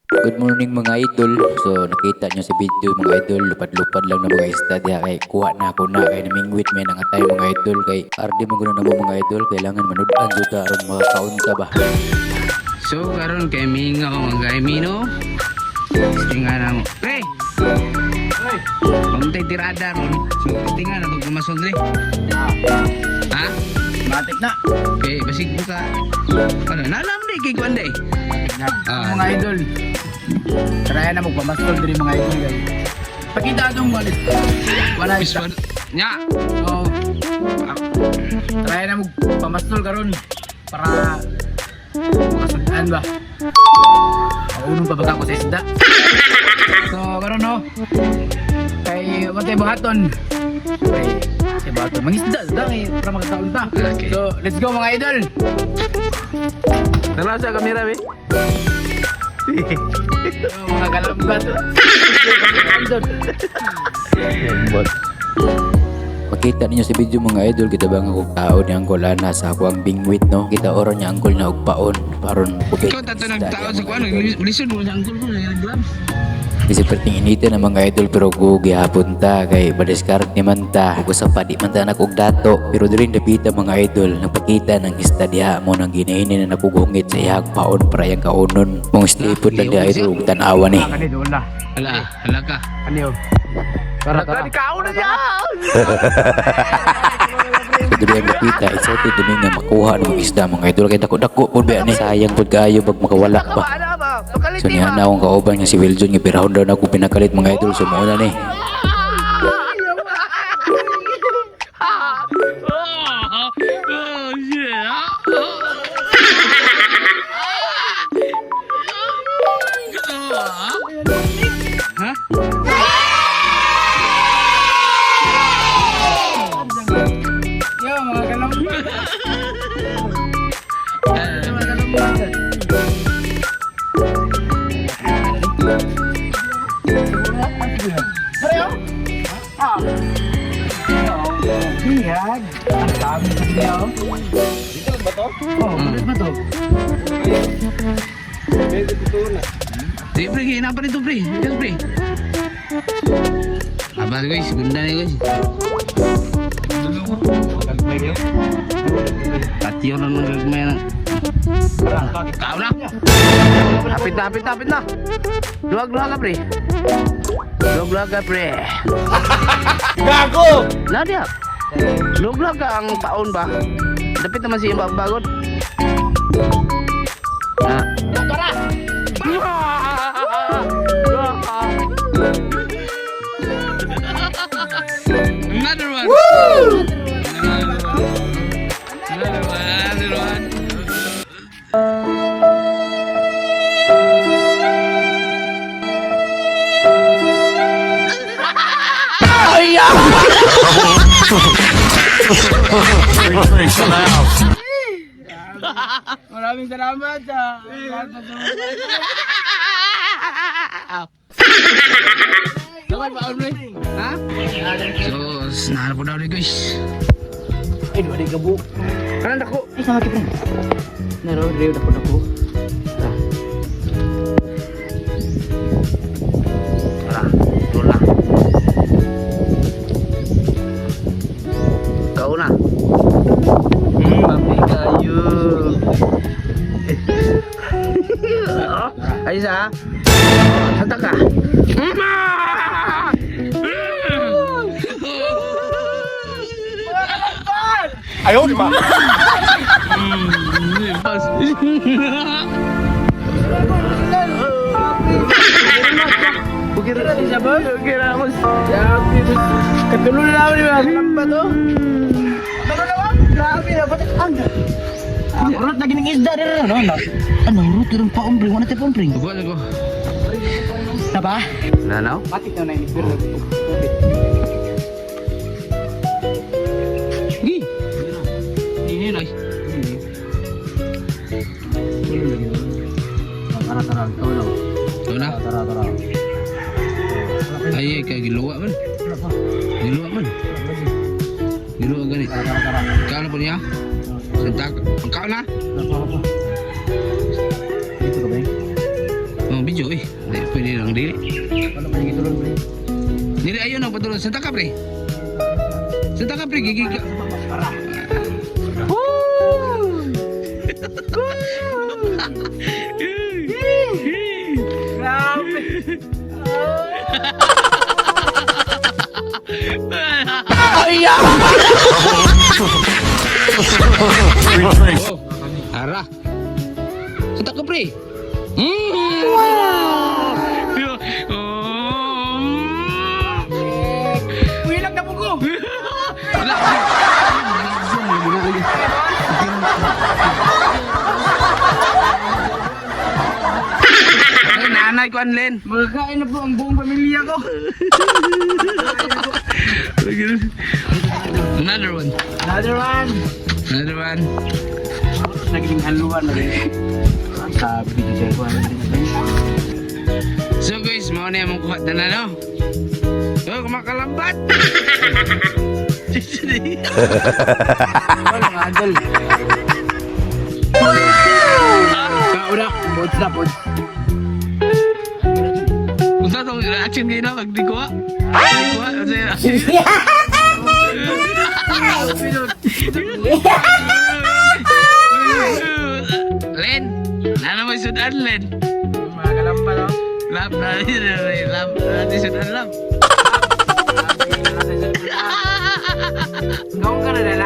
Good morning mga idol. So nakita nyo sa video mga idol, lupad-lupad lang na mga isda diha kay kuha na ako na kay namingwit may nangatay mga idol kay ardi mo guna na mo mga idol kailangan manudan jud ta aron makakaunta ba. So karon kay minga ko mga mino. Tingnan na mo. Pre. Hoy. Pantay tirada ron. So tingnan na to kumasol dre. Ha? Matik na. Okay, basig buka. Ano, nalam di kay Kuanday. Mga idol. Try na magpamastol diri mga idol guys. Pakita atong walis. Wala isa. Nya. So, try na magpamastol karon para makasudan ba. Unong pabaga ko sa isda. So, karon no. Kay watay buhaton. Kay buhaton. Mangisda da kay para makakaunta. Okay. So, let's go mga idol. Tala sa kamera be. Mga kalambat. Makita ninyo sa video mga idol kita bang ako tao ni angkol ana sa ako ang bingwit no. Kita oron niya angkol na og paon paron pugit. Ikaw tato nagtao sa kuan, lisod mo sa angkol ko nag-gloves. Kasi perting inita ng mga idol pero gugi hapon ta kay madiskart ni man ta ug sa padi man ta nakog dato pero diri dapita mga idol nagpakita ng isda diha mo nang ginahini na nakugungit sa iyang paon para yang kaunon mong stipod lang di idol ug tan-awa ni. Kani doon na. Hala ka. Kani oh. Tara tara. Ikaw na diyan. Dili ang napita excited dumi nga makuha ng mga isda mga idol kay dako-dako pud ba ni sayang pud kaayo pag makawala ba. So niya na akong kauban nga si Wiljon nga pirahon daw na ako pinakalit mga idol sumuuna ni. Yo mga kalambat. Mga kalambat. Bihag. Ang dami na niya oh. Dito ba to? Oo, dito ba to? Di pre, kenapa nih tuh pre? Jas pre. Apa guys? Gunda nih guys. Pati orang nagmayan. Kau na. Hapit na. Luwag ka pre. Luwag ka pre. Gago! Lah dia. Luwag ka ang paon ba? Dapit naman si Mbak Bagot. Nah. Another one. Woo! Another one. Maraming salamat sa Dapat pa on ha? So, nahanap ko daw rin guys. Ay, di ba di gabo? Kanan ako. Isa ka kipin. Naro, Rio, dako. Tara, tula. Kau na. Mami kayu. Ayos ha? Santa ka? Ayaw, di ba? Bukir siya ba? Bukir Ramos. Katulo na naman yung asalam ba to? Katulo naman? Grabe na, ba't ang... Urot na gining isda rin, ano? Ano, urot rin pa umpring, wala tayo pa umpring. Buwan ako. Na ba? Nanaw? Matik na ini, pero... Gi. Ini guys. Tara, tolo. Ito na. Tara. Ay, kaya giluwa man. Giluwa ganit. Kau na po niya? Sentak. Kau na? Dito ka ba? Oh, medyo eh. Hindi, pwede lang dili. Ano pa yung itulog, pre? Dili ayun ang patulog. Santa ka pre. Santa ka pre, gigig. Grabe! Oh, ara. Santa ka pre. Uwilag na po ko! Wala. Ay, nanay ko Anlen. Magkakain na po ang buong pamilya ko. Another one. Another one! Another one. Naging haluan na rin. Ang sabi ni Jay ko. So guys, mau na yung kuha na no? So, kumakalambat! Wala nga, Adol. Kauna, pods na, pods. Kung sa itong reaction kayo na, pag di kuha. Di kuha, kasi... Len! Nana mo sudan, Len? Mga kalampa, no? Lap na rin, lap na rin sudan, lap. Gawin ka na rin.